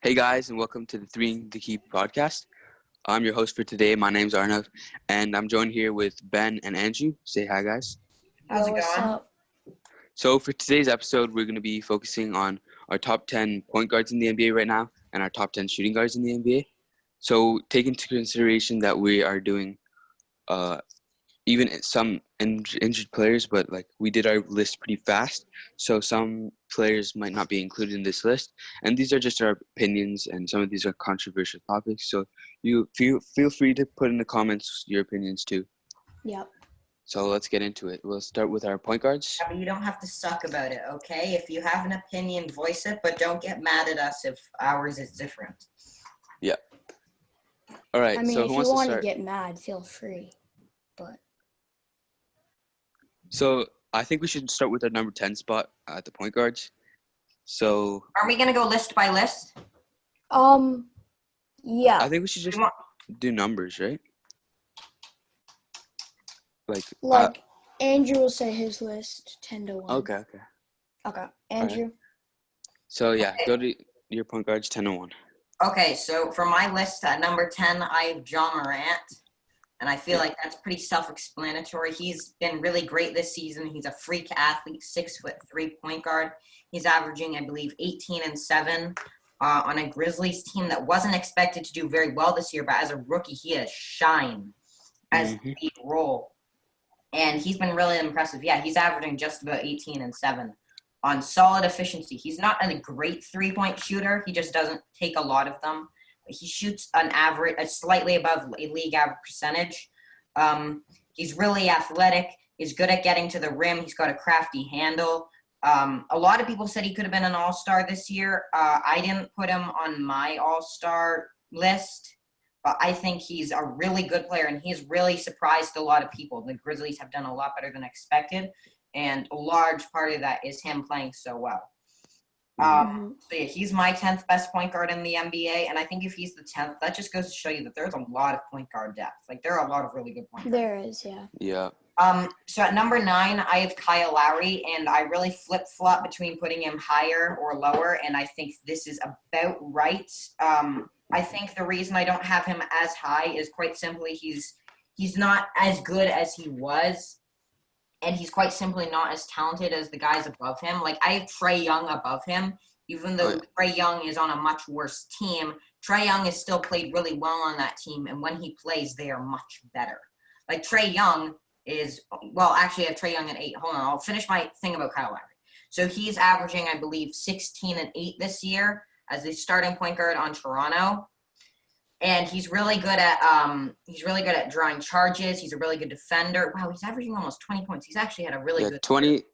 Hey guys, and welcome to the Three in the Key podcast. I'm your host for today. My name's Arnav, and I'm joined here with Ben and Andrew. Say hi, guys. How's it What's going? up? So for today's episode, we're going to be focusing on our top 10 point guards in the NBA right now and our top 10 shooting guards in the NBA. So take into consideration that we are doing even some injured players, but like we did our list pretty fast, so some players might not be included in this list. And these are just our opinions, and some of these are controversial topics. So you feel free to put in the comments your opinions too. Yep. So let's get into it. We'll start with our point guards. Yeah, but you don't have to suck about it, okay? If you have an opinion, voice it, but don't get mad at us if ours is different. Yeah. All right. I mean, so if who you wants to want to start? get mad, feel free. But So I think we should start with our number 10 spot at the point guards. So Are we going to go list by list? yeah. I think we should just do numbers, right? Like Andrew will say his list 10 to 1. Okay. Okay. Andrew. So yeah, Okay. go to your point guards 10 and 1. Okay, so for my list at number 10, I have John Morant. And I feel like that's pretty self-explanatory. He's been really great this season. He's a freak athlete, 6'3" point guard. He's averaging, I believe, 18 and 7 on a Grizzlies team that wasn't expected to do very well this year. But as a rookie, he has shined as the lead role. And he's been really impressive. Yeah, he's averaging just about 18 and 7 on solid efficiency. He's not a great three-point shooter. He just doesn't take a lot of them. He shoots a slightly above a league average percentage. He's really athletic. He's good at getting to the rim. He's got a crafty handle. A lot of people said he could have been an all-star this year. I didn't put him on my all-star list, but I think he's a really good player, and he's really surprised a lot of people. The Grizzlies have done a lot better than expected, and a large part of that is him playing so well. So yeah, he's my 10th best point guard in the NBA, and I think if he's the 10th, that just goes to show you that there's a lot of point guard depth. Like, there are a lot of really good point guards. There is, yeah. Yeah. So at number 9, I have Kyle Lowry, and I really flip-flop between putting him higher or lower, and I think this is about right. I think the reason I don't have him as high is quite simply he's not as good as he was. And he's quite simply not as talented as the guys above him. Like, I have Trae Young above him. Even though Trae Young is on a much worse team, Trae Young has still played really well on that team. And when he plays, they are much better. Like, Trae Young is – well, actually, I have Trae Young at 8. Hold on. I'll finish my thing about Kyle Lowry. So he's averaging, I believe, 16 and 8 this year as a starting point guard on Toronto. And he's really good at drawing charges. He's a really good defender. Wow, he's averaging almost 20 points. He's actually had a really good 28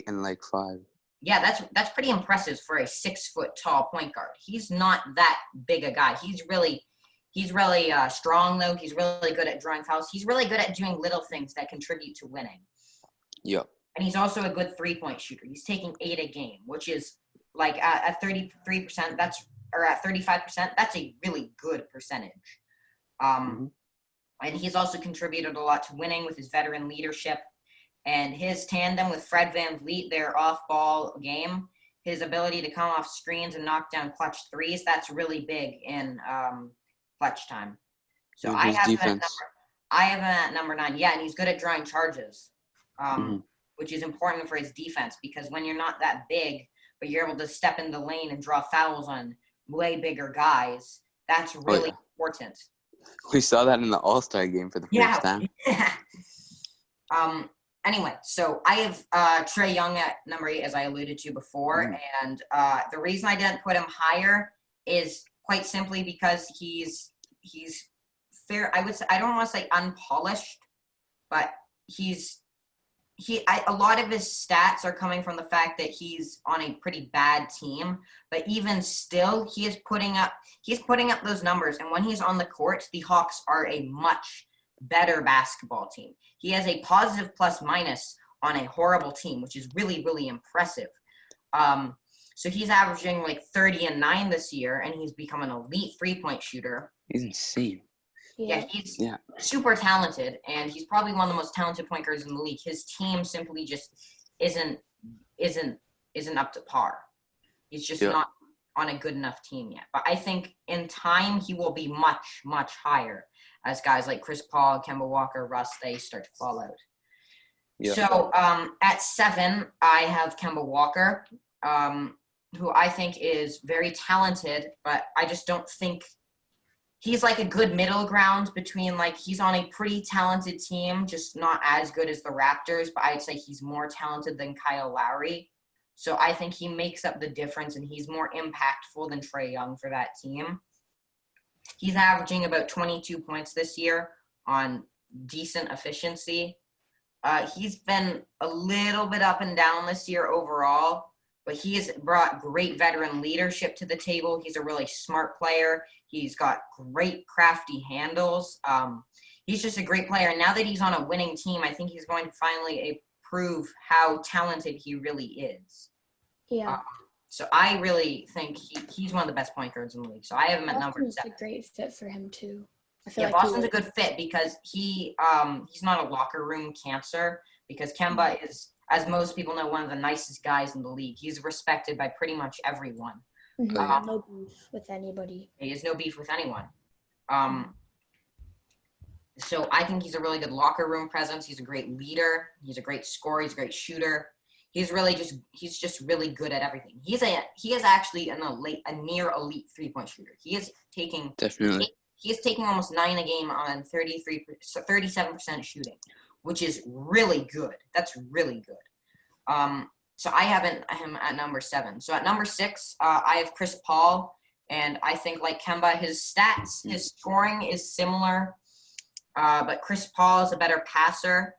and 5. Yeah, that's pretty impressive for a 6-foot tall point guard. He's not that big a guy. He's really strong though. He's really good at drawing fouls. He's really good at doing little things that contribute to winning. Yep. And he's also a good 3-point shooter. He's taking 8 a game, which is like at 33%. Or at 35%, that's a really good percentage. And he's also contributed a lot to winning with his veteran leadership. And his tandem with Fred VanVleet, their off-ball game, his ability to come off screens and knock down clutch threes, that's really big in clutch time. So I have him at number 9. Yeah, and he's good at drawing charges, which is important for his defense because when you're not that big, but you're able to step in the lane and draw fouls on way bigger guys, that's really important. We saw that in the All-Star game for the first time. Anyway, so I have Trae Young at number 8, as I alluded to before, and the reason I didn't put him higher is quite simply because he's fair. I would say, I don't want to say unpolished, but a lot of his stats are coming from the fact that he's on a pretty bad team, but even still, he's putting up those numbers. And when he's on the court, the Hawks are a much better basketball team. He has a positive plus minus on a horrible team, which is really, really impressive. So he's averaging like 30 and 9 this year, and he's become an elite 3-point shooter. He's insane. Yeah, he's super talented, and he's probably one of the most talented point guards in the league. His team simply just isn't up to par. He's just not on a good enough team yet. But I think in time he will be much, much higher as guys like Chris Paul, Kemba Walker, Russ, they start to fall out. Yeah. So at 7, I have Kemba Walker, who I think is very talented, but I just don't think he's like a good middle ground between, like, he's on a pretty talented team, just not as good as the Raptors, but I'd say he's more talented than Kyle Lowry. So I think he makes up the difference, and he's more impactful than Trae Young for that team. He's averaging about 22 points this year on decent efficiency. He's been a little bit up and down this year overall, but he has brought great veteran leadership to the table. He's a really smart player. He's got great crafty handles. He's just a great player. And now that he's on a winning team, I think he's going to finally prove how talented he really is. Yeah. So I really think he's one of the best point guards in the league. So I have him at number 7. Boston's a great fit for him too. I feel Yeah, like Boston's a good fit because he's not a locker room cancer, because Kemba is, as most people know, one of the nicest guys in the league. He's respected by pretty much everyone. No beef with anybody. He has no beef with anyone. So I think he's a really good locker room presence. He's a great leader. He's a great scorer. He's a great shooter. He's just really good at everything. He is actually a near elite 3-point shooter. He is taking almost 9 a game on 37% shooting, which is really good. That's really good. So I have him at number 7. So at number 6, I have Chris Paul, and I think like Kemba, his stats, his scoring is similar, but Chris Paul is a better passer.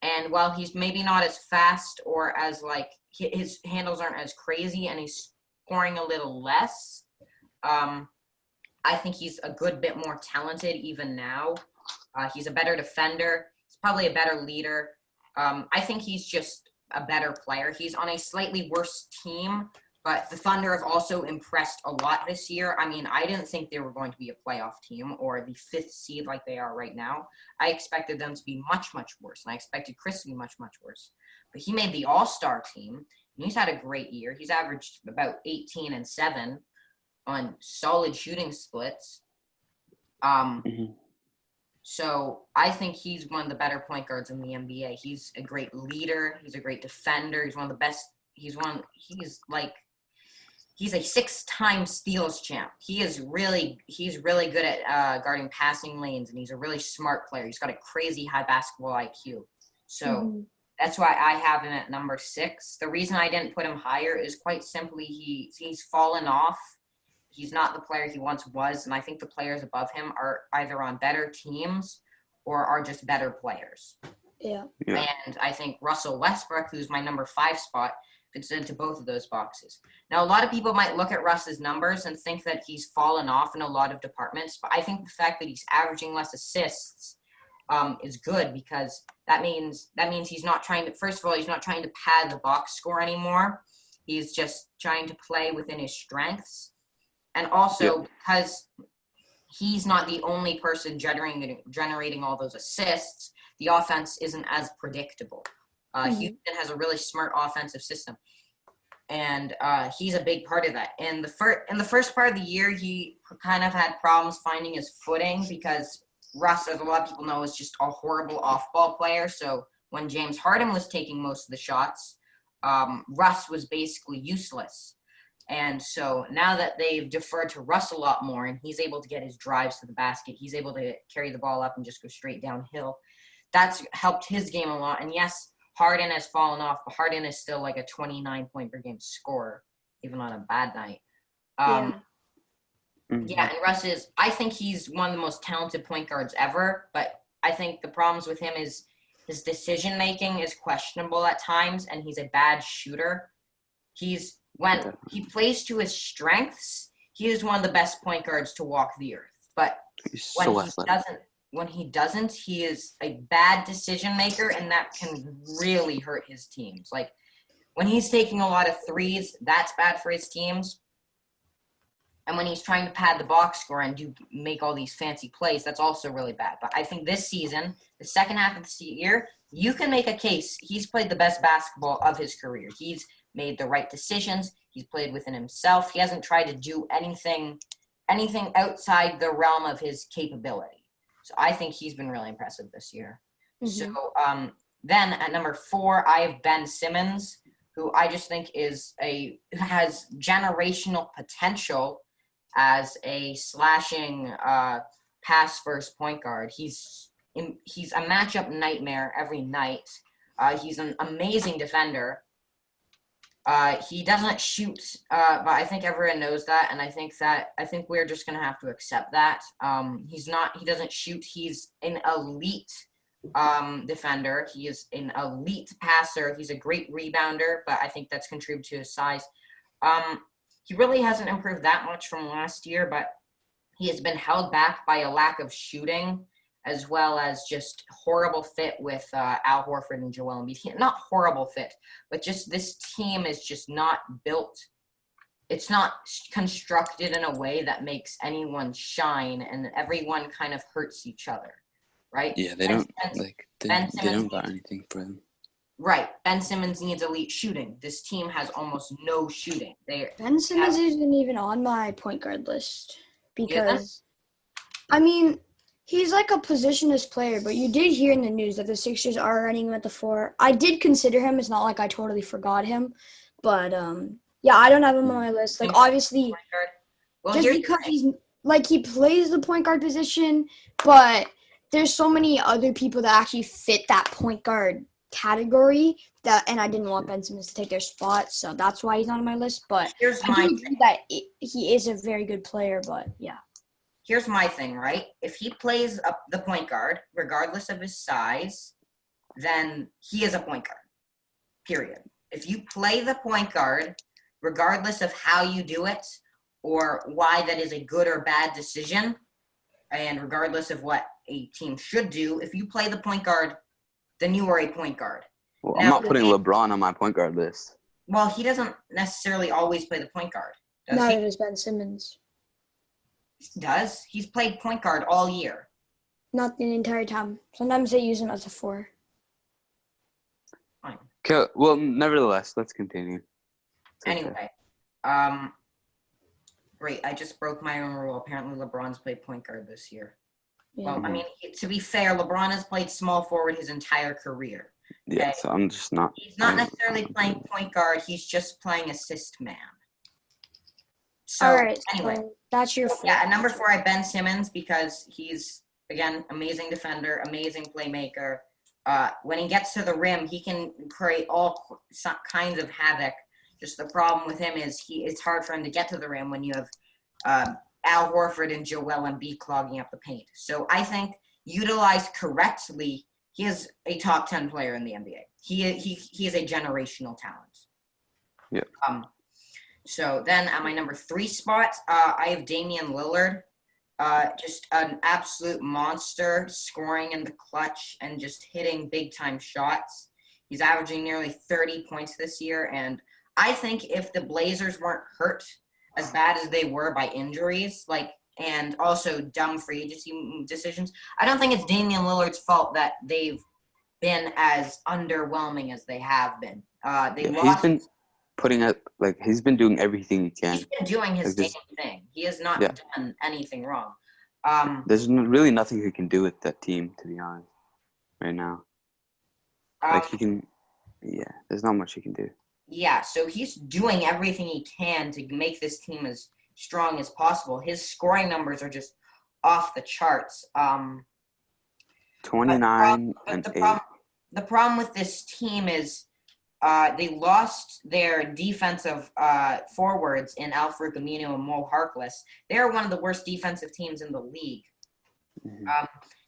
And while he's maybe not as fast or as, like, his handles aren't as crazy and he's scoring a little less, I think he's a good bit more talented even now. He's a better defender. He's probably a better leader. I think he's just a better player. He's on a slightly worse team, but the Thunder have also impressed a lot this year. I mean, I didn't think they were going to be a playoff team or the 5th seed like they are right now. I expected them to be much, much worse, and I expected Chris to be much, much worse. But he made the All-Star team, and he's had a great year. He's averaged about 18 and 7 on solid shooting splits. So I think he's one of the better point guards in the NBA. He's a great leader. He's a great defender. He's one of the best. He's a 6-time steals champ. He's really good at guarding passing lanes, and he's a really smart player. He's got a crazy high basketball IQ. So that's why I have him at number 6. The reason I didn't put him higher is quite simply he's fallen off. He's not the player he once was, and I think the players above him are either on better teams or are just better players. Yeah. And I think Russell Westbrook, who's my number 5 spot, fits into both of those boxes. Now, a lot of people might look at Russ's numbers and think that he's fallen off in a lot of departments, but I think the fact that he's averaging less assists is good, because that means he's not trying to, first of all, he's not trying to pad the box score anymore. He's just trying to play within his strengths. And also because he's not the only person generating all those assists, the offense isn't as predictable. Houston has a really smart offensive system, and he's a big part of that. In the first part of the year, he kind of had problems finding his footing because Russ, as a lot of people know, is just a horrible off-ball player. So when James Harden was taking most of the shots, Russ was basically useless. And so now that they've deferred to Russ a lot more and he's able to get his drives to the basket, he's able to carry the ball up and just go straight downhill. That's helped his game a lot. And yes, Harden has fallen off, but Harden is still like a 29-point per game scorer, even on a bad night. And Russ I think he's one of the most talented point guards ever, but I think the problems with him is his decision-making is questionable at times, and he's a bad shooter. When he plays to his strengths, he is one of the best point guards to walk the earth. But when he doesn't, he is a bad decision maker, and that can really hurt his teams. Like when he's taking a lot of threes, that's bad for his teams. And when he's trying to pad the box score and make all these fancy plays, that's also really bad. But I think this season, the second half of the year, you can make a case. He's played the best basketball of his career. He's made the right decisions. He's played within himself. He hasn't tried to do anything outside the realm of his capability. So I think he's been really impressive this year. Mhm. So then at number 4, I have Ben Simmons, who I just think has generational potential as a slashing pass first point guard. He's a matchup nightmare every night. He's an amazing defender. He doesn't shoot, but I think everyone knows that, and I think we're just gonna have to accept that. He doesn't shoot. He's an elite defender. He is an elite passer. He's a great rebounder, but I think that's contributed to his size. He really hasn't improved that much from last year, but he has been held back by a lack of shooting, as well as just horrible fit with Al Horford and Joel Embiid. Not horrible fit, but just this team is just not built. It's not constructed in a way that makes anyone shine, and everyone kind of hurts each other, right? Yeah, they don't got anything for them. Right. Ben Simmons needs elite shooting. This team has almost no shooting. Ben Simmons isn't even on my point guard list because, I mean, he's like a positionless player, but you did hear in the news that the Sixers are running him at the 4. I did consider him. It's not like I totally forgot him, but yeah, I don't have him on my list. Like, obviously, just because he plays the point guard position, but there's so many other people that actually fit that point guard category and I didn't want Ben Simmons to take their spot, so that's why he's not on my list. But I do agree that he is a very good player, but yeah. Here's my thing, right? If he plays up the point guard, regardless of his size, then he is a point guard, period. If you play the point guard, regardless of how you do it or why that is a good or bad decision, and regardless of what a team should do, if you play the point guard, then you are a point guard. Well, I'm not putting LeBron on my point guard list. Well, he doesn't necessarily always play the point guard, does Neither he? does Ben Simmons. He does. He's played point guard all year. Not the entire time. Sometimes they use him as a 4. Fine. Okay, well, nevertheless, let's continue. Anyway, great. I just broke my own rule. Apparently, LeBron's played point guard this year. Yeah. Well, I mean, to be fair, LeBron has played small forward his entire career. Yeah, okay? so I'm just not. He's not necessarily playing point guard. He's just playing assist man. So, all right. anyway. So that's your 4. Yeah, at number 4, I have Ben Simmons because he's, again, amazing defender, amazing playmaker. When he gets to the rim, he can create all kinds of havoc. Just the problem with him is it's hard for him to get to the rim when you have Al Horford and Joel Embiid clogging up the paint. So I think utilized correctly, he is a top 10 player in the NBA. He is a generational talent. Yeah. So then at my number 3 spot, I have Damian Lillard. Just an absolute monster, scoring in the clutch and just hitting big-time shots. He's averaging nearly 30 points this year, and I think if the Blazers weren't hurt as bad as they were by injuries, and also dumb free agency decisions, I don't think it's Damian Lillard's fault that they've been as underwhelming as they have been. He's been putting up, he's been doing everything he can. He's been doing his damn thing. He has not done anything wrong. There's really nothing he can do with that team, to be honest, right now. There's not much he can do. Yeah, so he's doing everything he can to make this team as strong as possible. His scoring numbers are just off the charts. 29 and 8. The problem with this team is they lost their defensive forwards in Al-Farouq Aminu and Mo Harkless. They're one of the worst defensive teams in the league. Mm-hmm.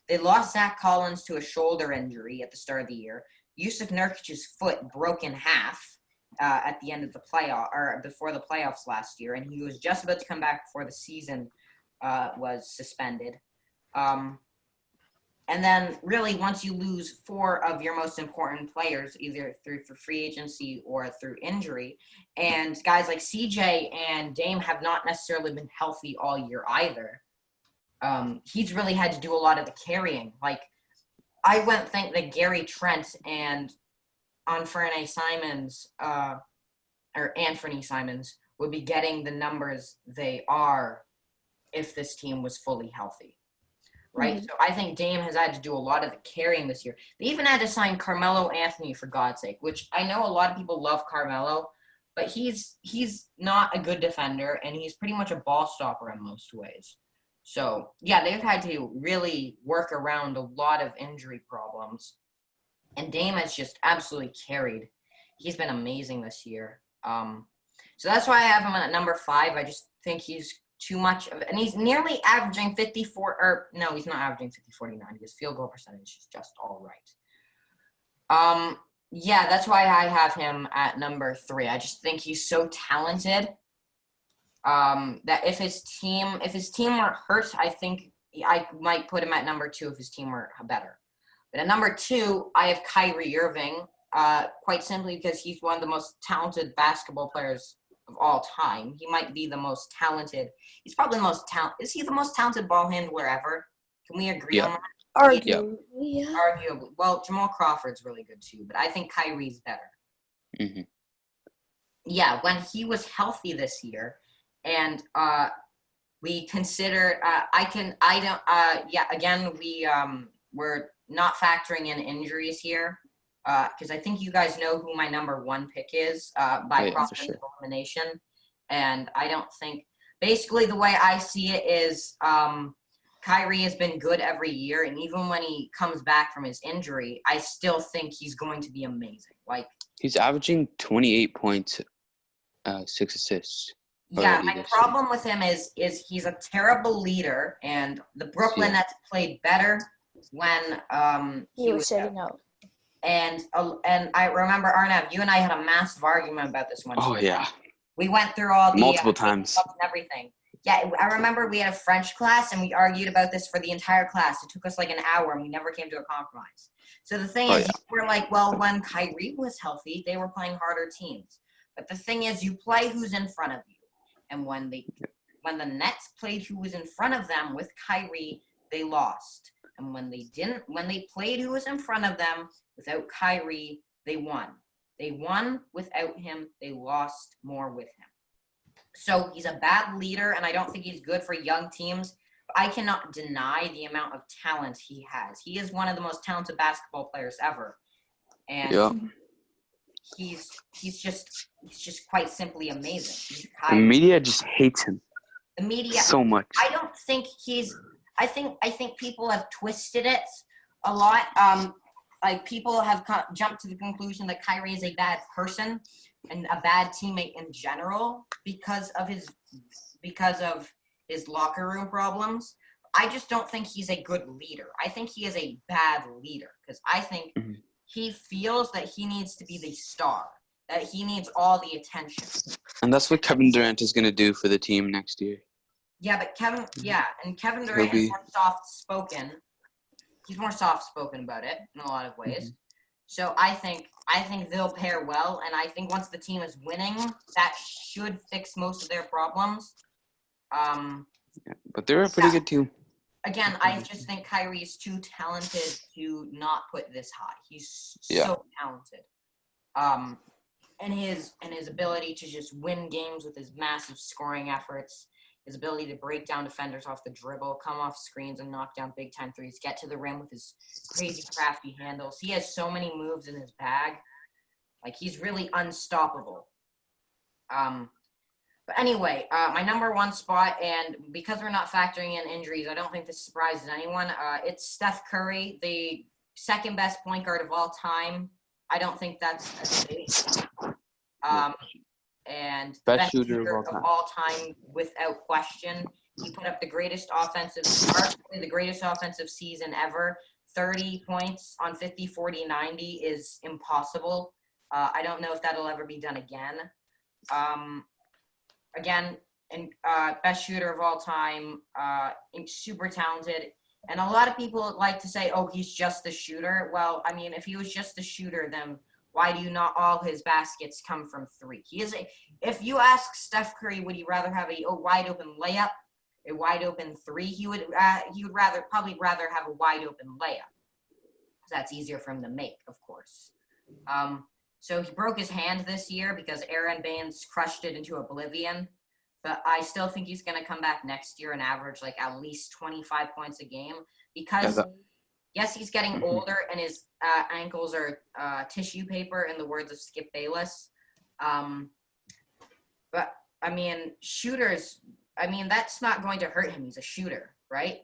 They lost Zach Collins to a shoulder injury at the start of the year. Yusuf Nurkic's foot broke in half at the end of the before the playoffs last year, and he was just about to come back before the season was suspended. And then really once you lose 4 of your most important players, either through free agency or through injury, and guys like CJ and Dame have not necessarily been healthy all year either, he's really had to do a lot of the carrying. I wouldn't think that Gary Trent and Anfernee Simons or Anthony Simons would be getting the numbers they are if this team was fully healthy. Right? Mhm. So I think Dame has had to do a lot of the carrying this year. They even had to sign Carmelo Anthony, for God's sake, which I know a lot of people love Carmelo, but he's not a good defender, and he's pretty much a ball stopper in most ways. So, yeah, they've had to really work around a lot of injury problems. And Dame has just absolutely carried. He's been amazing this year. So that's why I have him at number 5. I just think he's too much of, and he's nearly averaging 54, or no, he's not averaging 50-49. His field goal percentage is just all right. Yeah, that's why I have him at number 3. I just think he's so talented. That if his team were hurt, I think I might put him at number 2 if his team were better. But at number 2, I have Kyrie Irving, quite simply because he's one of the most talented basketball players of all time. He might be the most talented. He's probably the most talented. Is he the most talented ball handler ever? Can we agree on that? Arguably, yeah. Arguably. Well, Jamal Crawford's really good too, but I think Kyrie's better. Mm-hmm. Yeah, when he was healthy this year, and we consider, we're not factoring in injuries here, because I think you guys know who my number 1 pick is by process of elimination. And I don't think, basically the way I see it is Kyrie has been good every year, and even when he comes back from his injury, I still think he's going to be amazing. Like, he's averaging 28 points, 6 assists. Yeah, my problem with him is he's a terrible leader, and the Brooklyn Nets played better when he was sitting out. And I remember, Arnav, you and I had a massive argument about this one. Oh, yeah. We went through all the multiple times and everything. Yeah, I remember we had a French class, and we argued about this for the entire class. It took us like an hour, and we never came to a compromise. So the thing is, we're like, well, when Kyrie was healthy, they were playing harder teams. But the thing is, you play who's in front of you. And when the Nets played who was in front of them with Kyrie, they lost. And when they played who was in front of them without Kyrie, they won. They won without him. They lost more with him. So he's a bad leader, and I don't think he's good for young teams. But I cannot deny the amount of talent he has. He is one of the most talented basketball players ever. And he's just quite simply amazing. The media just hates him. The media so much. I don't think I think people have twisted it a lot. Like, people have jumped to the conclusion that Kyrie is a bad person and a bad teammate in general because of his locker room problems. I just don't think he's a good leader. I think he is a bad leader because I think he feels that he needs to be the star, that he needs all the attention. And that's what Kevin Durant is going to do for the team next year. Yeah, but Kevin Durant is more soft-spoken. He's more soft-spoken about it in a lot of ways. Mm-hmm. So I think they'll pair well, and I think once the team is winning, that should fix most of their problems. But they're a pretty good team. Again, I just think Kyrie is too talented to not put this high. He's so talented. And his ability to just win games with his massive scoring efforts, his ability to break down defenders off the dribble, come off screens and knock down big-time threes, get to the rim with his crazy crafty handles. He has so many moves in his bag. Like, he's really unstoppable. But anyway, my number 1 spot, and because we're not factoring in injuries, I don't think this surprises anyone. It's Steph Curry, the second best point guard of all time. I don't think that's a debate. And best shooter of all time without question. He put up the greatest offensive season ever. 30 points on 50, 40, 90 is impossible. I don't know if that'll ever be done again. Best shooter of all time, super talented. And a lot of people like to say, oh, he's just a shooter. Well, I mean, if he was just a shooter, then why do not all his baskets come from 3? If you ask Steph Curry, would he rather have a wide open layup, a wide open 3? He would probably rather have a wide open layup. That's easier for him to make, of course. So he broke his hand this year because Aaron Baines crushed it into oblivion. But I still think he's going to come back next year and average like at least 25 points a game because, yes, he's getting older and his ankles are tissue paper, in the words of Skip Bayless. But, I mean, shooters, I mean, that's not going to hurt him. He's a shooter, right?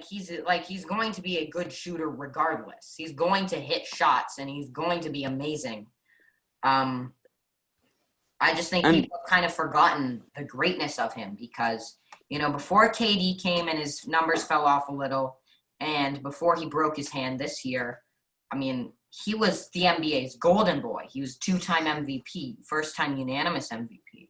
He's going to be a good shooter regardless. He's going to hit shots and he's going to be amazing. I just think people have kind of forgotten the greatness of him because, before KD came and his numbers fell off a little, and before he broke his hand this year, I mean, he was the NBA's golden boy. He was 2-time MVP, first-time unanimous MVP.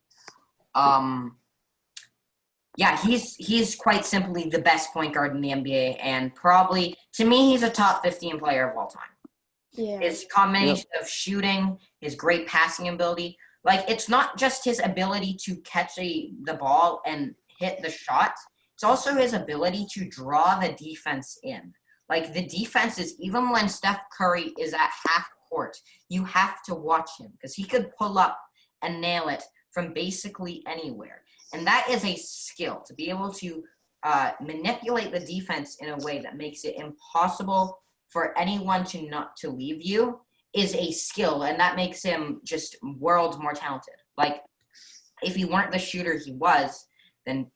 Yeah, he's quite simply the best point guard in the NBA, and probably, to me, he's a top 15 player of all time. Yeah. His combination of shooting, his great passing ability, like, it's not just his ability to catch the ball and hit the shot. It's also his ability to draw the defense in. Like, the defense is, even when Steph Curry is at half court, you have to watch him because he could pull up and nail it from basically anywhere. And that is a skill, to be able to manipulate the defense in a way that makes it impossible for anyone to leave you is a skill, and that makes him just worlds more talented. Like, if he weren't the shooter he was, then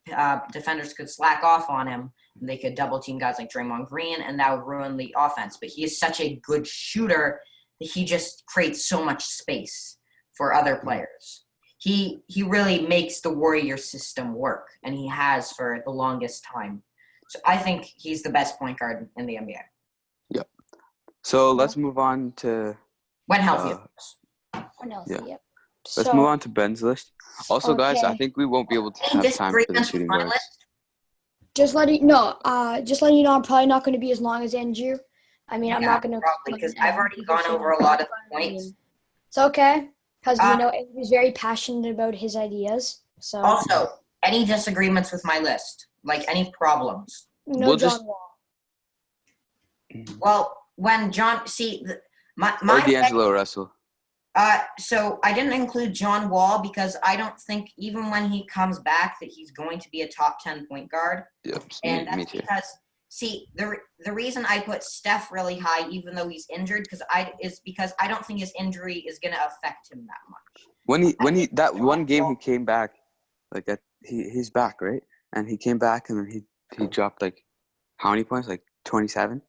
defenders could slack off on him, and they could double-team guys like Draymond Green, and that would ruin the offense. But he is such a good shooter that he just creates so much space for other players. He really makes the Warrior system work, and he has for the longest time. So I think he's the best point guard in the NBA. Yep. So let's move on to when healthy. Yep. Let's move on to Ben's list. Also, guys, I think we won't be able to have time for the shooting guards. Just letting you know, I'm probably not going to be as long as Andrew. I mean, I'm not going to probably because I've already gone over a lot of the points. It's okay because Andrew's very passionate about his ideas. So also, any disagreements with my list, like any problems? No, John Wall. Well, when John, or D'Angelo Russell. So I didn't include John Wall because I don't think even when he comes back that he's going to be a top 10 point guard. Yep, and that's because the reason I put Steph really high even though he's injured is because I don't think his injury is going to affect him that much. When he that one game he came back, like he's back, right? And he came back and then he dropped like how many points? Like 27.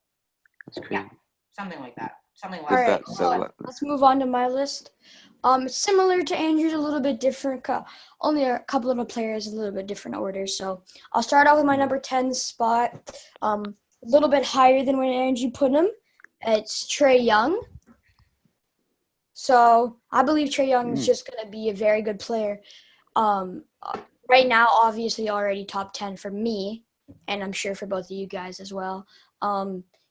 That's crazy. Yeah, something like that. All right, so let's move on to my list. Similar to Andrew's, a little bit different. Only a couple of the players, a little bit different order. So I'll start off with my number 10 spot. A little bit higher than when Andrew put him. It's Trae Young. So I believe Trae Young is just going to be a very good player. Right now, obviously, already top 10 for me, and I'm sure for both of you guys as well.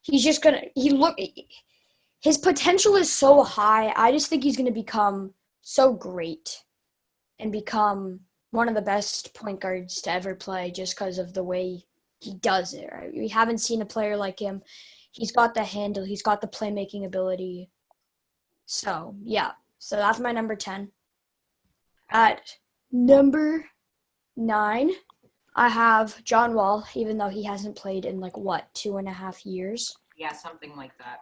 He's just going to – his potential is so high. I just think he's going to become so great and become one of the best point guards to ever play just because of the way he does it. Right? We haven't seen a player like him. He's got the handle. He's got the playmaking ability. So, yeah. So that's my number 10. At number 9, I have John Wall, even though he hasn't played in 2.5 years. Yeah, something like that.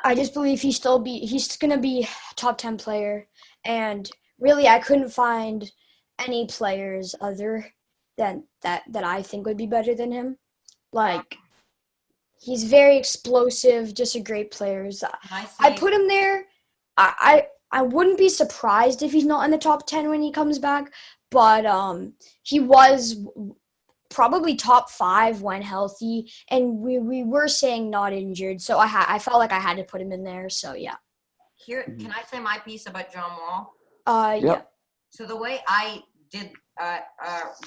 I just believe he's going to be a top 10 player. And really, I couldn't find any players other than that I think would be better than him. He's very explosive, just a great player. I put him there. I wouldn't be surprised if he's not in the top 10 when he comes back, but he was probably top 5 when healthy, and we were saying not injured, so I felt like I had to put him in there. So yeah. Here, can I say my piece about John Wall? Yeah. So the way I did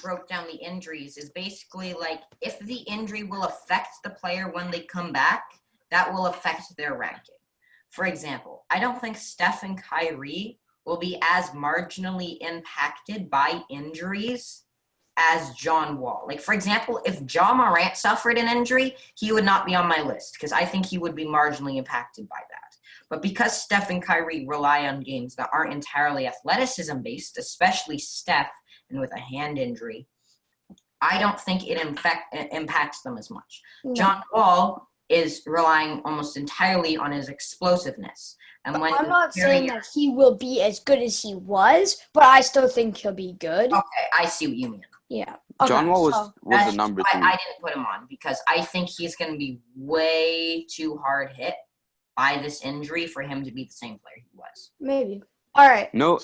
broke down the injuries is basically if the injury will affect the player when they come back, that will affect their ranking. For example, I don't think Steph and Kyrie will be as marginally impacted by injuries as John Wall. For example, if Ja Morant suffered an injury, he would not be on my list because I think he would be marginally impacted by that. But because Steph and Kyrie rely on games that aren't entirely athleticism-based, especially Steph, and with a hand injury, I don't think it impacts them as much. No. John Wall is relying almost entirely on his explosiveness. And when I'm not saying that he will be as good as he was, but I still think he'll be good. Okay, I see what you mean. Yeah. Okay, John Wall was the number why 3. I didn't put him on, because I think he's going to be way too hard hit by this injury for him to be the same player he was. Maybe. All right. No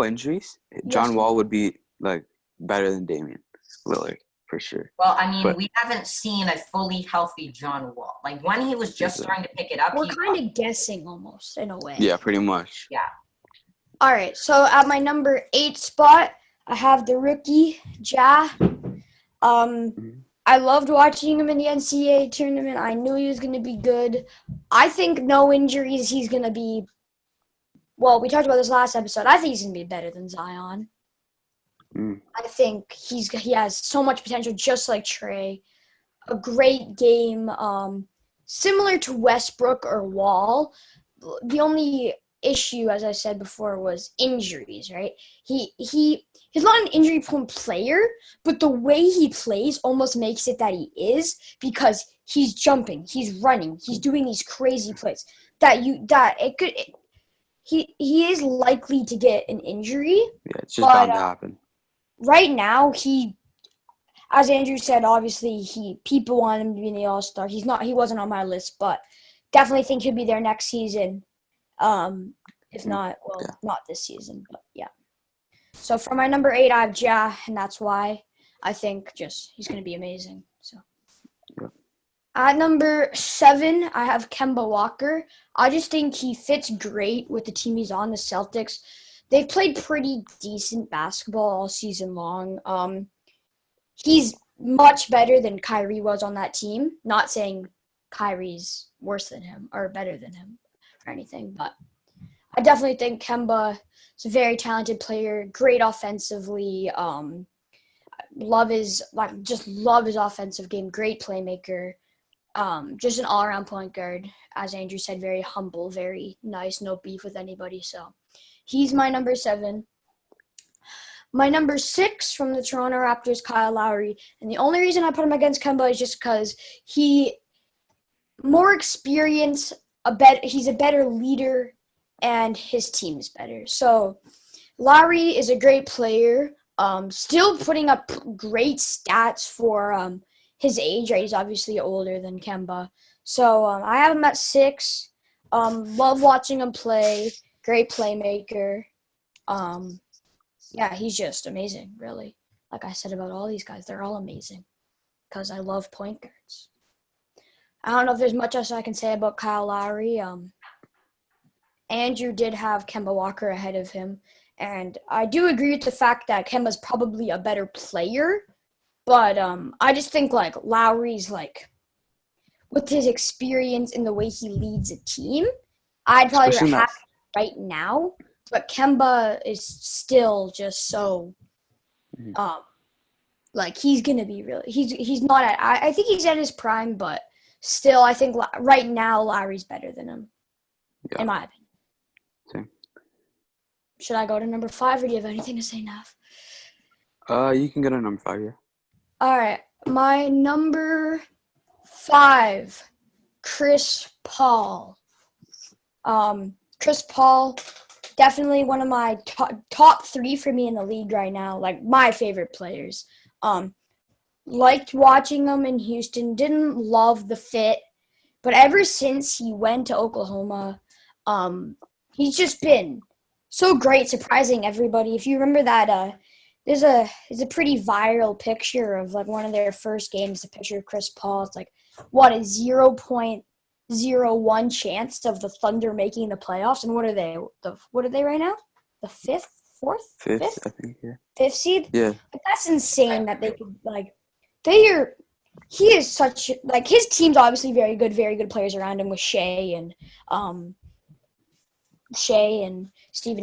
injuries. John Yes. Wall would be like better than Damian Lillard for sure. Well, I mean, But- we haven't seen a fully healthy John Wall. Like, when he was just starting to pick it up, We're kind of guessing almost in a way. Yeah, pretty much. Yeah. All right. So at my number 8 spot, I have the rookie Ja. I loved watching him in the NCAA tournament. I knew he was going to be good. I think no injuries, he's going to be. Well, we talked about this last episode. I think he's going to be better than Zion. I think he has so much potential, just like Trey. A great game, similar to Westbrook or Wall. The only issue, as I said before, was injuries. Right? He's not an injury-prone player, but the way he plays almost makes it that he is, because he's jumping, he's running, he's doing these crazy plays he is likely to get an injury. Yeah, it's just bound to happen. Right now, as Andrew said, obviously people want him to be in the All-Star. He wasn't on my list, but definitely think he'll be there next season. If not, not this season, but yeah. So for my number 8, I have Ja, and that's why I think he's going to be amazing. So at number 7, I have Kemba Walker. I just think he fits great with the team he's on, the Celtics. They've played pretty decent basketball all season long. He's much better than Kyrie was on that team. Not saying Kyrie's worse than him or better than him or anything, but I definitely think Kemba is a very talented player, great offensively. Love his offensive game, great playmaker. Just an all-around point guard. As Andrew said, very humble, very nice, no beef with anybody. So he's my number 7. My number 6 from the Toronto Raptors, Kyle Lowry. And the only reason I put him against Kemba is just because more experience, he's a better leader, and his team is better. So Lowry is a great player, still putting up great stats for his age, right? He's obviously older than Kemba. So I have him at 6. Love watching him play. Great playmaker. Yeah, he's just amazing, really. Like I said about all these guys, they're all amazing because I love point guards. I don't know if there's much else I can say about Kyle Lowry. Andrew did have Kemba Walker ahead of him, and I do agree with the fact that Kemba's probably a better player, but I just think, like, Lowry's, like, with his experience and the way he leads a team, I'd probably have him right now. But Kemba is still just so, like, he's going to be really – he's not at – I think he's at his prime, but still I think right now Lowry's better than him, in my opinion. Same. Should I go to number 5, or do you have anything to say, Nav? You can go to number 5, yeah. All right. My number 5, Chris Paul. Chris Paul – definitely one of my top 3 for me in the league right now, like my favorite players. Liked watching him in Houston, didn't love the fit, but ever since he went to Oklahoma, he's just been so great, surprising everybody. If you remember that, there's a pretty viral picture of like one of their first games, a picture of Chris Paul. It's like, what, a 0.01 chance of the Thunder making the playoffs, and what are they right now? The 5th, 4th, 5th, I think, yeah. 5th seed. Yeah, Like, that's insane that they could he is such, like, his team's obviously very good players around him with Shea and Steven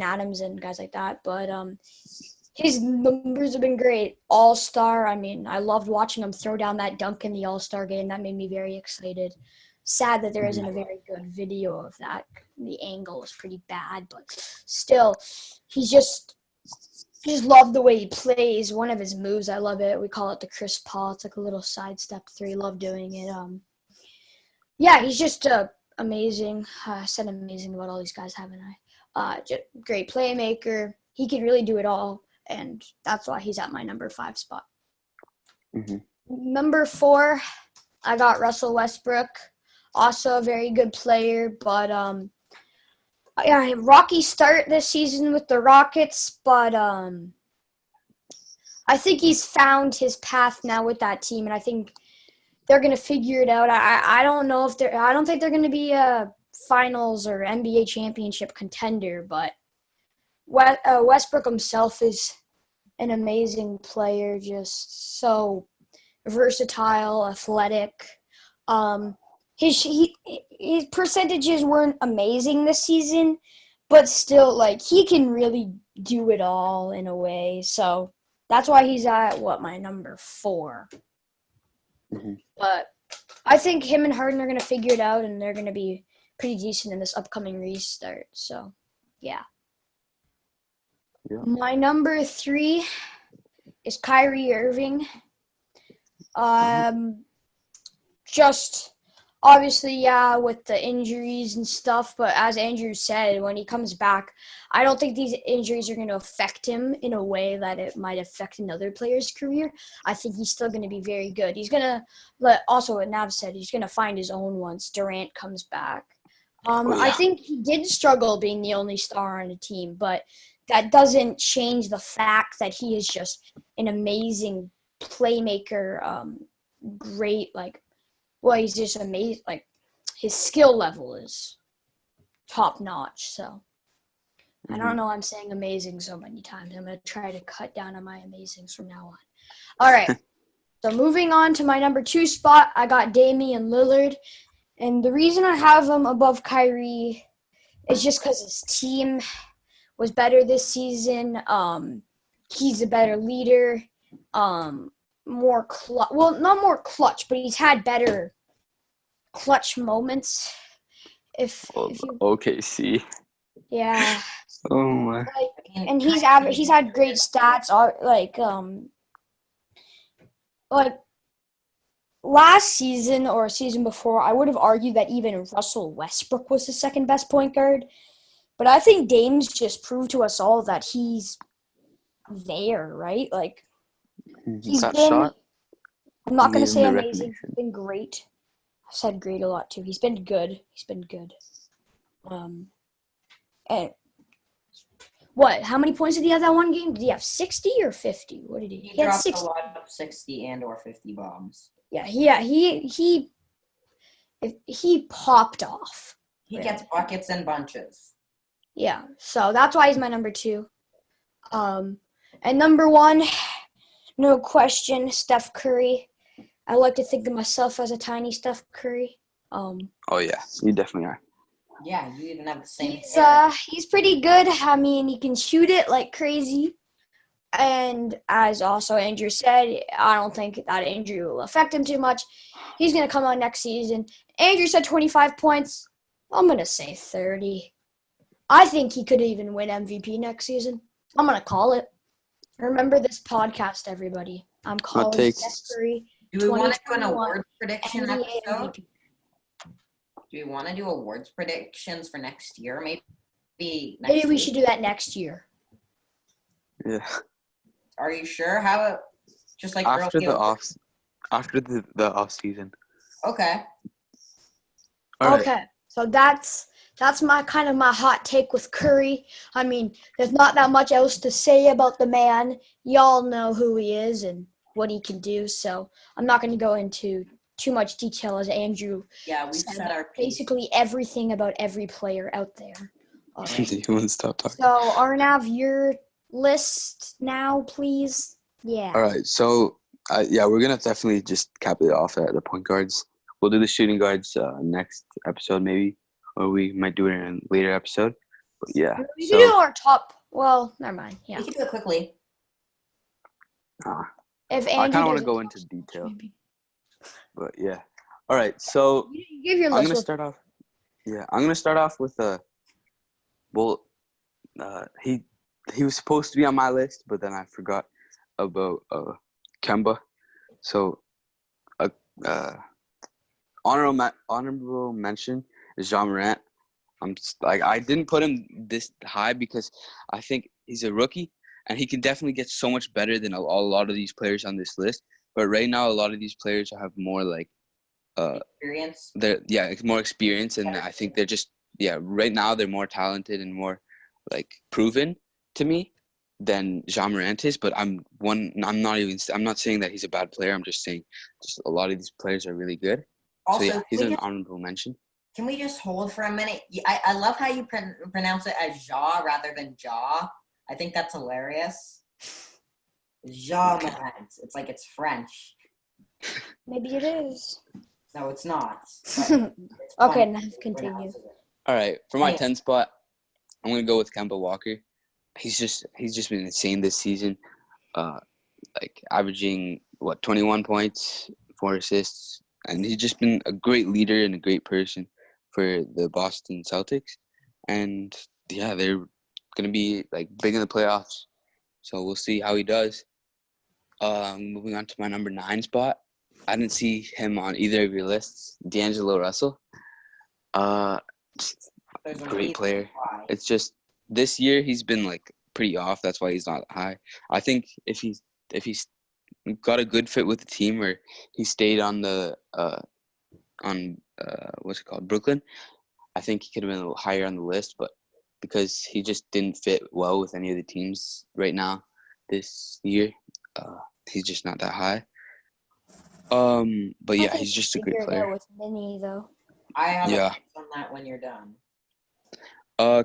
Adams and guys like that, but his numbers have been great. All-Star, I mean, I loved watching him throw down that dunk in the All-Star game. That made me very excited. Sad that there isn't a very good video of that. The angle is pretty bad, but still, he's just love the way he plays. One of his moves, I love it. We call it the Chris Paul. It's like a little sidestep 3. Love doing it. Yeah, he's just amazing. I said amazing about all these guys, haven't I? Just great playmaker. He can really do it all, and that's why he's at my number 5 spot. Mm-hmm. Number 4, I got Russell Westbrook. Also a very good player, but yeah, rocky start this season with the Rockets, but I think he's found his path now with that team, and I think they're gonna figure it out. I don't know if I don't think they're gonna be a finals or NBA championship contender, but Westbrook himself is an amazing player, just so versatile, athletic. His percentages weren't amazing this season, but still, like, he can really do it all in a way. So that's why he's at, my number 4. Mm-hmm. But I think him and Harden are going to figure it out, and they're going to be pretty decent in this upcoming restart. So, yeah. My number 3 is Kyrie Irving. Just obviously, yeah, with the injuries and stuff, but as Andrew said, when he comes back, I don't think these injuries are going to affect him in a way that it might affect another player's career. I think he's still going to be very good. He's going to, but also what Nav said, he's going to find his own once Durant comes back. I think he did struggle being the only star on the team, but that doesn't change the fact that he is just an amazing playmaker, great, he's just amazing. Like, his skill level is top notch. So I don't know. I'm saying amazing so many times. I'm going to try to cut down on my amazings from now on. All right. So moving on to my number 2 spot, I got Damian Lillard. And the reason I have him above Kyrie is just because his team was better this season. He's a better leader. More clutch. Well, not more clutch, but he's had better clutch moments. If you OKC. Yeah. Oh my. And he's had great stats. Like last season or season before, I would have argued that even Russell Westbrook was the second best point guard. But I think Dame's just proved to us all that he's there, right? Like, he's been. Shot. I'm not going to say amazing. He's been great. I said great a lot too. He's been good. And what? How many points did he have that one game? Did he have 60 or 50? What did he? He dropped 60. A lot of 60 and or 50 bombs. Yeah. He popped off. He gets buckets and bunches. Yeah. So that's why he's my number 2. And number 1, no question, Steph Curry. I like to think of myself as a tiny Steph Curry. Oh yeah, you definitely are. Yeah, you even have the same. He's pretty good. I mean, he can shoot it like crazy. And as also Andrew said, I don't think that injury will affect him too much. He's going to come on next season. Andrew said 25 points. I'm going to say 30. I think he could even win MVP next season. I'm going to call it. Remember this podcast, everybody. I'm calling Steph Curry. Do we want to do an awards prediction episode? Do we want to do awards predictions for next year? Maybe we should do that next year. Yeah. Are you sure? How about just like after the off season? Okay. Okay. So that's my kind of my hot take with Curry. I mean, there's not that much else to say about the man. Y'all know who he is and what he can do. So I'm not going to go into too much detail as Andrew said our piece. Basically everything about every player out there. Right. You want to stop talking? So Arnav, your list now, please. Yeah. All right. So we're gonna definitely just cap it off at the point guards. We'll do the shooting guards next episode maybe, or we might do it in a later episode. But yeah. We can do our top. Well, never mind. Yeah. We can do it quickly. If Andrew I kind of want to go into detail. But yeah. All right, so You give your I'm list gonna with start off. Yeah, I'm gonna start off with well, he was supposed to be on my list, but then I forgot about Kemba. So, uh, uh honorable mention is John Morant. I didn't put him this high because I think he's a rookie and he can definitely get so much better than a lot of these players on this list. But right now, a lot of these players have more Experience. it's more experience, and I think they're just right now they're more talented and more proven to me than Jean Morant is. But I'm not saying that he's a bad player. I'm just saying just a lot of these players are really good. Also, So he's an honorable mention. Can we just hold for a minute? I love how you pronounce it as Ja rather than Jaw. I think that's hilarious. Ja Morant. It's like it's French. maybe it is. No, it's not. Okay, now continue. All right, for my 10 spot, I'm gonna go with Kemba Walker. He's just been insane this season. Averaging 21 points, 4 assists, and he's just been a great leader and a great person for the Boston Celtics. And yeah, they're gonna be big in the playoffs. So we'll see how he does. Moving on to my number 9 spot. I didn't see him on either of your lists. D'Angelo Russell. Great player. It's just this year he's been pretty off. That's why he's not high. I think if he's got a good fit with the team, or he stayed on the what's it called, Brooklyn, I think he could have been a little higher on the list. But because he just didn't fit well with any of the teams right now this year, he's just not that high. But yeah, he's just a great player. With Minnie, though. I have a question on that when you're done.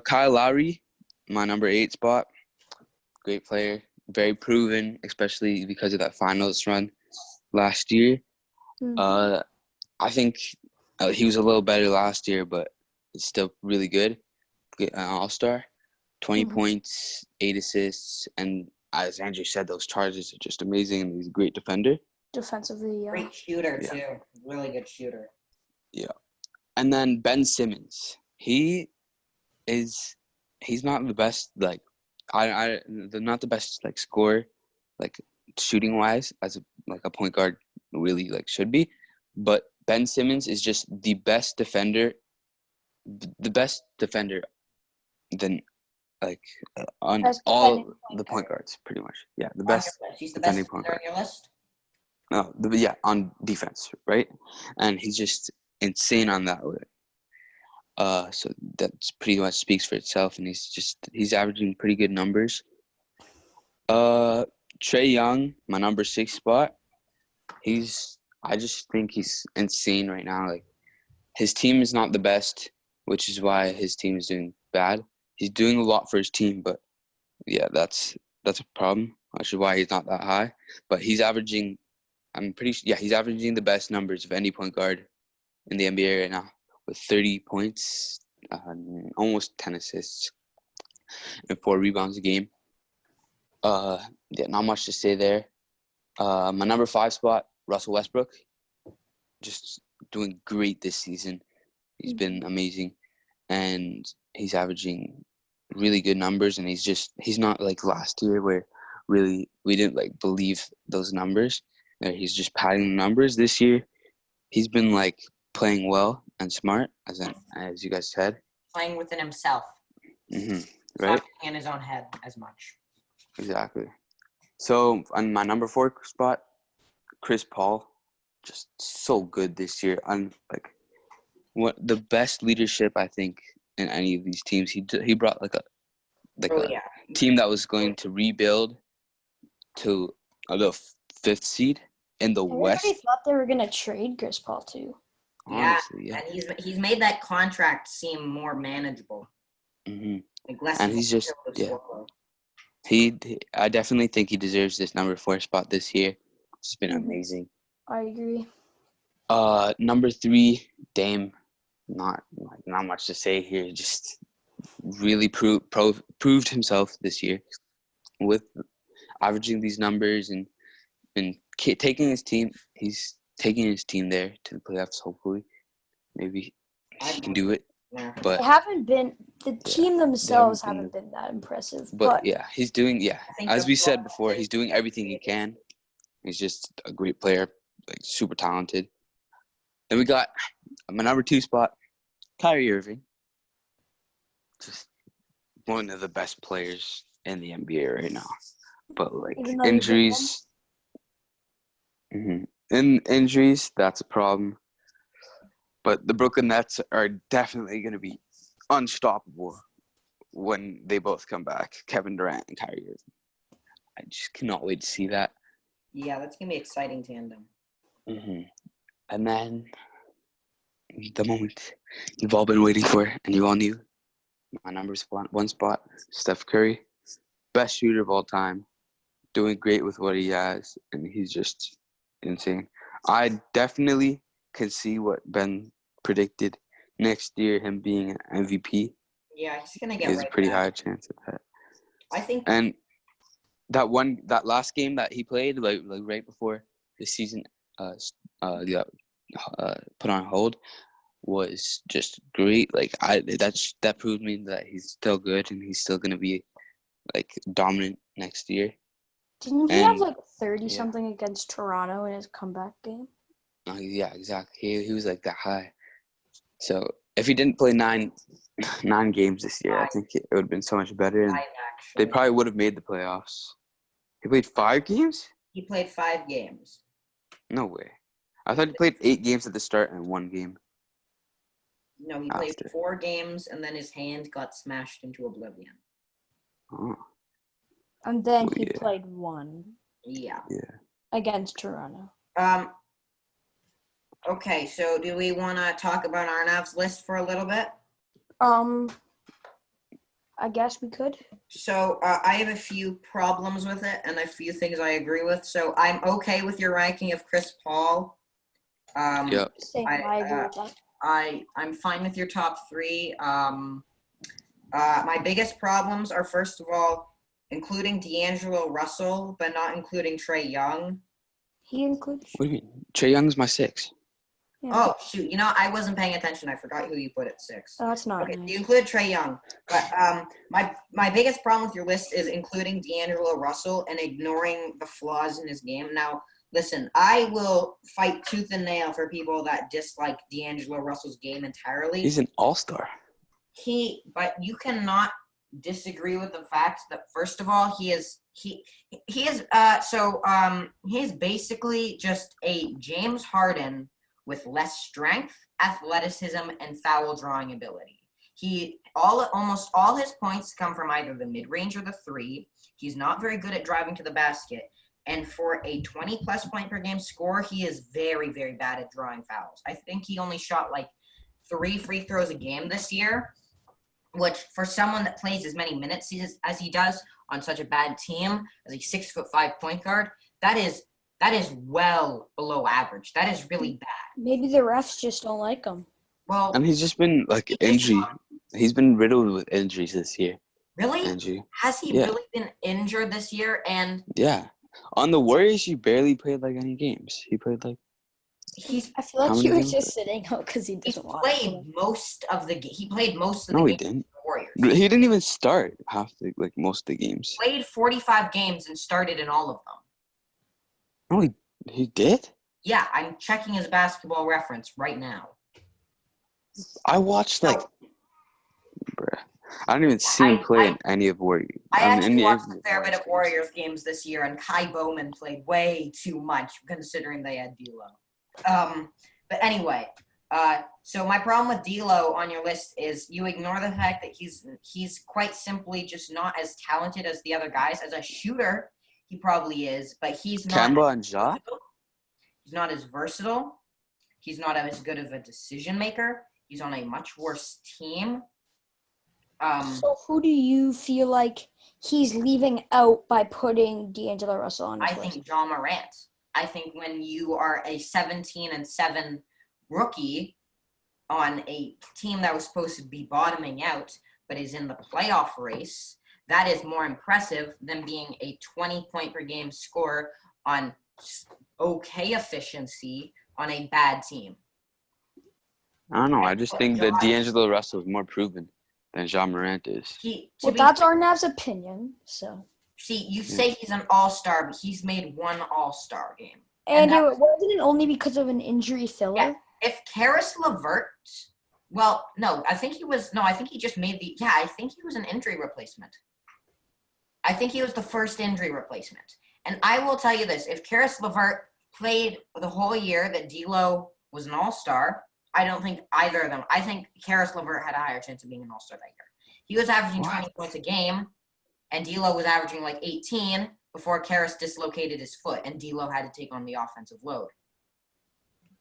Kyle Lowry, my number 8 spot. Great player, very proven, especially because of that finals run last year. Mm-hmm. I think he was a little better last year, but it's still really good. An all-star, 20 points, 8 assists, and as Andrew said, those charges are just amazing, and he's a great defender. Defensively, great shooter too. Really good shooter. Yeah. And then Ben Simmons. He's not the best they're not the best scorer shooting wise as a point guard really should be, but Ben Simmons is just the best defender than on all the point guards pretty much. Yeah, the best. He's the best point guard on your list? No, on defense, right? And he's just insane on that. So that pretty much speaks for itself, and he's averaging pretty good numbers. Trae Young, my number 6 spot. I just think he's insane right now. His team is not the best, which is why his team is doing bad. He's doing a lot for his team, but yeah, that's a problem. Which is why he's not that high. But he's averaging. He's averaging the best numbers of any point guard in the NBA right now, with 30 points, almost 10 assists, and 4 rebounds a game. Not much to say there. My number 5 spot, Russell Westbrook, just doing great this season. He's been amazing, and he's averaging really good numbers. And he's not like last year where really we didn't believe those numbers. He's just padding the numbers. This year, he's been playing well and smart, as you guys said. Playing within himself. Mm-hmm. Right. Not in his own head as much. Exactly. So on my number 4 spot, Chris Paul, just so good this year. What the best leadership I think in any of these teams. He brought a team that was going to rebuild to the 5th seed in the West. I thought they were gonna trade Chris Paul too. Honestly, yeah. And he's made that contract seem more manageable. Mm-hmm. And he's just I definitely think he deserves this number 4 spot this year. It's been amazing. I agree. Number 3, Dame. Not much to say here. Just really proved himself this year with averaging these numbers and taking his team. He's taking his team there to the playoffs. Hopefully, maybe he can do it. Yeah. But They haven't been. The team themselves been haven't been that impressive. But yeah, he's doing. Yeah, I think as the we said Flash before, is- he's doing everything he can. He's just a great player, like super talented. Then we got my number 2 spot, Kyrie Irving. Just one of the best players in the NBA right now. But like Even though you hate injuries, injuries, that's a problem. But the Brooklyn Nets are definitely going to be unstoppable when they both come back, Kevin Durant and Kyrie Irving. I just cannot wait to see that. Yeah, that's gonna be exciting tandem. And then the moment you've all been waiting for, and you all knew, my number 1 spot, Steph Curry, best shooter of all time, doing great with what he has, and he's just insane. I definitely can see what Ben predicted next year, him being an MVP. Yeah, he's gonna get There's right a pretty back. high chance of that. I think. And that last game that he played, like right before the season, put on hold, was just great. Like that proved me that he's still good and he's still gonna be like dominant next year. Didn't he have like 30 something against Toronto in his comeback game? Yeah, exactly. He was like that high. So if he didn't play nine games this year, I think it would have been so much better, and they probably would have made the playoffs. He played 5 games? He played 5 games. No way. I thought he played 8 games at the start and 1 game. No, he played 4 games, and then his hand got smashed into oblivion. Oh. And then he played 1. Yeah. Against Toronto. Okay, so do we want to talk about Arnav's list for a little bit? I guess we could. So I have a few problems with it and a few things I agree with. So I'm okay with your ranking of Chris Paul. I agree with that. I'm fine with your top 3. My biggest problems are, first of all, including D'Angelo Russell, but not including Trae Young. He includes. What do you mean? Trae Young's my 6. Yeah. Oh, shoot. You know, I wasn't paying attention. I forgot who you put at 6. Oh, that's not okay. nice. You include Trae Young. But my biggest problem with your list is including D'Angelo Russell and ignoring the flaws in his game. Now, listen, I will fight tooth and nail for people that dislike D'Angelo Russell's game entirely. He's an all-star. But you cannot disagree with the fact that, first of all, he's basically just a James Harden with less strength, athleticism, and foul drawing ability. Almost all his points come from either the mid-range or the 3. He's not very good at driving to the basket. And for a 20-plus point per game scorer, he is very, very bad at drawing fouls. I think he only shot like 3 free throws a game this year, which for someone that plays as many minutes as he does on such a bad team as a 6'5" point guard, that is well below average. That is really bad. Maybe the refs just don't like him. Well, and he's just been like injury. He's been riddled with injuries this year. Really? Injury. Has he really been injured this year? And on the Warriors, he barely played like any games. He played like. I feel like you were just sitting out because he doesn't want to. He played most of the games. No, he didn't. For the Warriors. He didn't even start most of the games. Played 45 games and started in all of them. No, he did? Yeah, I'm checking his basketball reference right now. I watched bruh. I didn't even see him play in any of Warriors. I actually watched a fair bit of Warriors games this year, and Kai Bowman played way too much considering they had D'Lo. But anyway, so my problem with D'Lo on your list is you ignore the fact that he's quite simply just not as talented as the other guys. As a shooter, he probably is, but he's not. Kemba and Ja? He's not as versatile. He's not as good of a decision maker. He's on a much worse team. So who do you feel like he's leaving out by putting D'Angelo Russell on his list? I think John Morant. I think when you are a 17-7 rookie on a team that was supposed to be bottoming out but is in the playoff race, that is more impressive than being a 20-point per game scorer on okay efficiency on a bad team. I don't know. I just think that D'Angelo Russell is more proven than Ja Morant is. That's Arnav's opinion. So see, you say he's an all-star, but he's made one all-star game. And wasn't it only because of an injury filler? Yeah. If Karis LeVert, well, no, I think he was. No, I think he just made the. Yeah, I think he was an injury replacement. I think he was the first injury replacement. And I will tell you this: if Karis LeVert played the whole year that D'Lo was an all-star, I don't think either of them. I think Karis LeVert had a higher chance of being an all-star that year. He was averaging 20 points a game, and D'Lo was averaging like 18 before Karis dislocated his foot, and D'Lo had to take on the offensive load.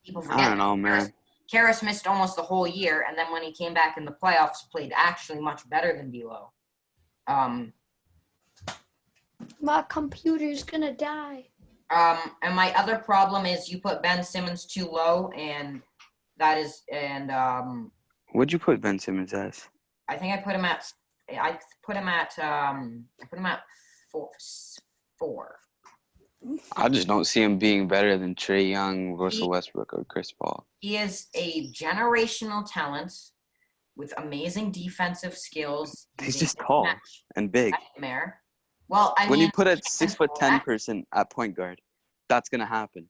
People forget. I don't know, man. Karis missed almost the whole year, and then when he came back in the playoffs, played actually much better than D'Lo. My computer's gonna die. And my other problem is you put Ben Simmons too low, and that is, What'd you put Ben Simmons as? I think I put him at 4. I just don't see him being better than Trae Young, Russell Westbrook, or Chris Paul. He is a generational talent with amazing defensive skills. He's just tall and big. Nightmare. Well, when you put a 6'10" person at point guard, that's gonna happen.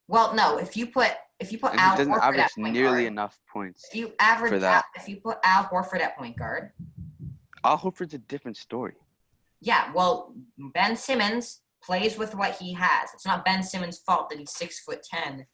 Well, no, if you put Al Horford doesn't average at point nearly guard, enough points. If you put Al Horford at point guard, Al Horford's a different story. Yeah, well, Ben Simmons plays with what he has. It's not Ben Simmons' fault that he's 6'10"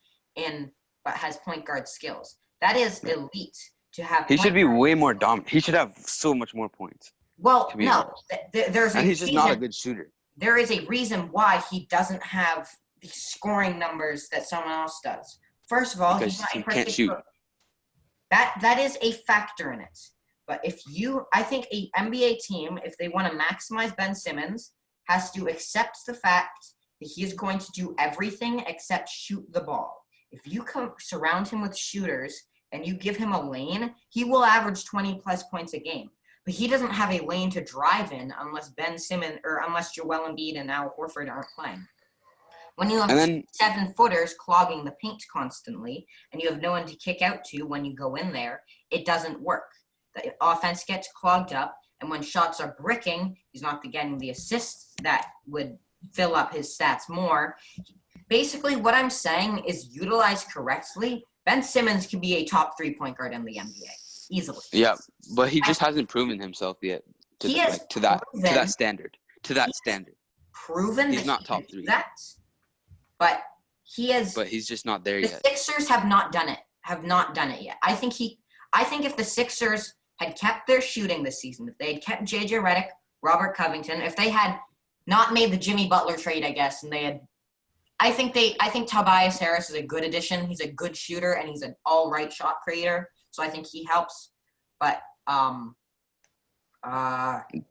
but has point guard skills. That is elite to have. He should be way more dominant. He should have so much more points. Well, no, there's and he's just not a good shooter. There is a reason why he doesn't have the scoring numbers that someone else does. First of all, because he can't shoot. That is a factor in it. But I think a NBA team, if they want to maximize Ben Simmons, has to accept the fact that he is going to do everything except shoot the ball. If you surround him with shooters and you give him a lane, he will average 20-plus points a game. But he doesn't have a lane to drive in unless Ben Simmons or unless Joel Embiid and Al Horford aren't playing. When you have 7-footers clogging the paint constantly and you have no one to kick out to when you go in there, it doesn't work. The offense gets clogged up, and when shots are bricking, he's not getting the assists that would fill up his stats more. Basically, what I'm saying is utilized correctly, Ben Simmons can be a top 3 point guard in the NBA easily. Yeah, but he just hasn't proven himself yet to that standard. Proven he's not top 3. But he is. But he's just not there yet. The Sixers have not done it. Yet. I think if the Sixers had kept their shooting this season, if they had kept J.J. Redick, Robert Covington, if they had not made the Jimmy Butler trade, I guess, and they had, I think Tobias Harris is a good addition. He's a good shooter and he's an all right shot creator, so I think he helps. But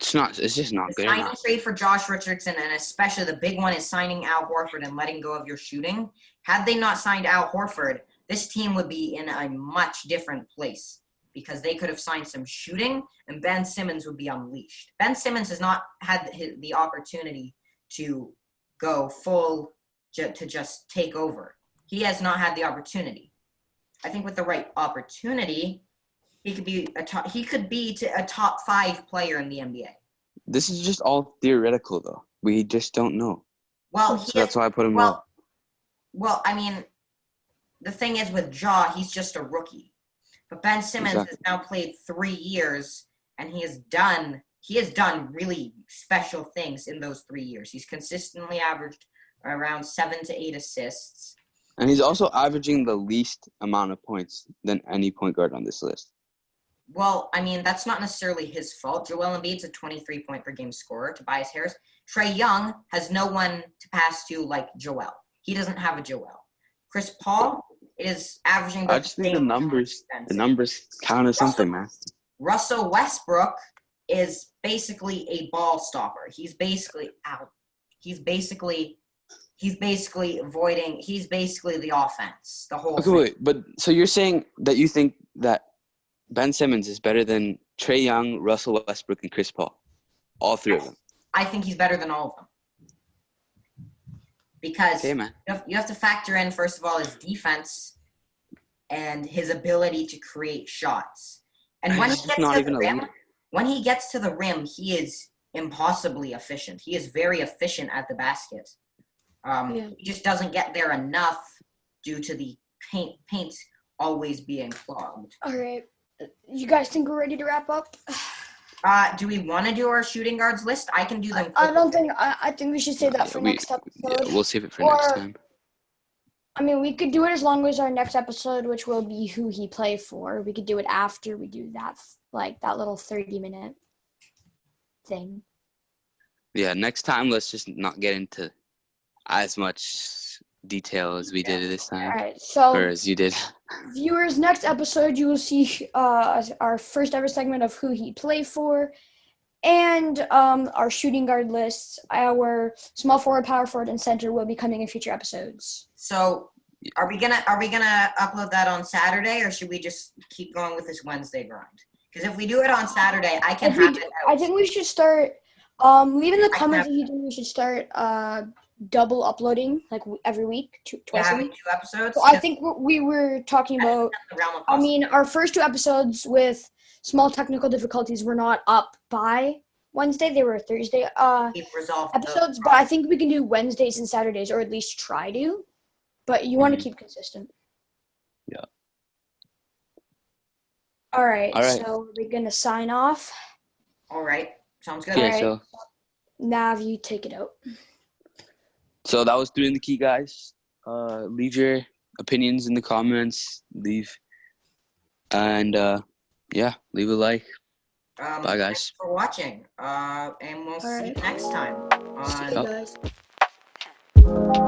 it's just not good. Signing trade for Josh Richardson, and especially the big one is signing Al Horford and letting go of your shooting. Had they not signed Al Horford, this team would be in a much different place because they could have signed some shooting and Ben Simmons would be unleashed. Ben Simmons has not had the opportunity to go full to just take over. He has not had the opportunity. I think with the right opportunity, he could be a top 5 player in the NBA. This is just all theoretical, though. We just don't know. Well, that's why I put him low. Well, I mean, the thing is with Ja, he's just a rookie. But Ben Simmons has now played 3 years, and he has done really special things in those 3 years. He's consistently averaged around 7 to 8 assists. And he's also averaging the least amount of points than any point guard on this list. Well, I mean, that's not necessarily his fault. Joel Embiid's a 23-point-per-game scorer. Tobias Harris. Trae Young has no one to pass to like Joel. He doesn't have a Joel. Chris Paul is averaging. I just think the numbers count as something, man. Russell Westbrook is basically a ball stopper. He's basically out. He's basically the offense. The whole thing. Wait, but so you're saying that you think that Ben Simmons is better than Trae Young, Russell Westbrook, and Chris Paul? All 3 of them. I think he's better than all of them. because Okay, man. you have to factor in, first of all, his defense and his ability to create shots. And when he He's gets not to even the a rim, leader. when he gets to the rim, he is impossibly efficient. He is very efficient at the basket. He just doesn't get there enough due to the paint always being clogged. All right. You guys think we're ready to wrap up? Do we want to do our shooting guards list? I can do them. I think we should save that for next episode. Yeah, we'll save it for next time. I mean, we could do it as long as our next episode, which will be who he play for. We could do it after we do that, like that little 30-minute thing. Yeah, next time let's just not get into as much detail as we did this time. All right, so or as you did. Viewers, next episode you will see our first ever segment of who he play for, and our shooting guard lists. Our small forward, power forward, and center will be coming in future episodes. So, are we gonna upload that on Saturday, or should we just keep going with this Wednesday grind? Because if we do it on Saturday, I can have it out. I think we should start. Leave in the comments if you think we should start double uploading, like every week, twice a week. 2 episodes. So I think we were talking about. I mean, our first 2 episodes with small technical difficulties were not up by Wednesday; they were Thursday episodes. But I think we can do Wednesdays and Saturdays, or at least try to. But you want to keep consistent. Yeah. All right. So we're gonna sign off. All right. Sounds good. Okay, All right. so Nav, you take it out. So that was 3 in the Key, guys. Leave your opinions in the comments. Leave a like. Bye, guys. Thanks for watching. And we'll see you next time. See you guys.